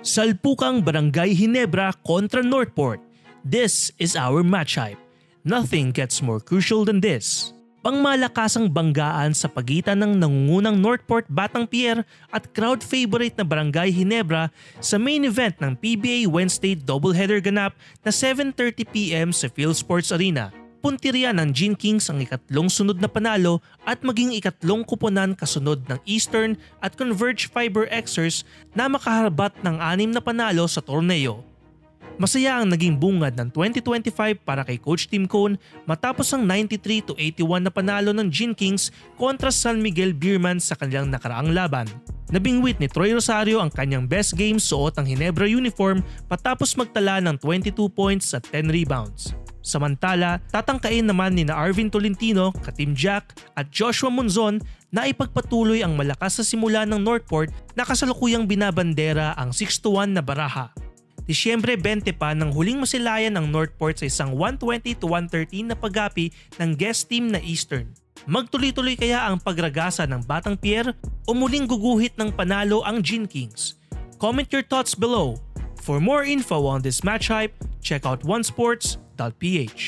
Salpukang Barangay Ginebra kontra Northport. This is our match hype. Nothing gets more crucial than this. Pangmalakasang banggaan sa pagitan ng nangungunang Northport Batang Pier at crowd favorite na Barangay Ginebra sa main event ng PBA Wednesday doubleheader ganap na 7:30 PM sa PhilSports Arena. Puntirya ng Gene Kings ang ikatlong sunod na panalo at maging ikatlong kuponan kasunod ng Eastern at Converge Fiber Xers na makaharbat ng 6 na panalo sa torneo. Masaya ang naging bungad ng 2025 para kay Coach Tim Cone matapos ang 93-81 na panalo ng Gene Kings kontra San Miguel Beerman sa kanilang nakaraang laban. Nabingwit ni Troy Rosario ang kanyang best game suot ang Ginebra uniform patapos magtala ng 22 points at 10 rebounds. Samantala, tatangkain naman ni Arvin Tolentino, Katim Jack at Joshua Monzon na ipagpatuloy ang malakas sa simula ng Northport na kasalukuyang binabandera ang 6-1 na baraha. Disyembre 20 pa nang huling masilayan ng Northport sa isang 120-113 na pagapi ng guest team na Eastern. Magtuloy-tuloy kaya ang pagragasa ng Batang Pier o muling guguhit ng panalo ang Gene Kings? Comment your thoughts below. For more info on this match hype, check out onesports.ph.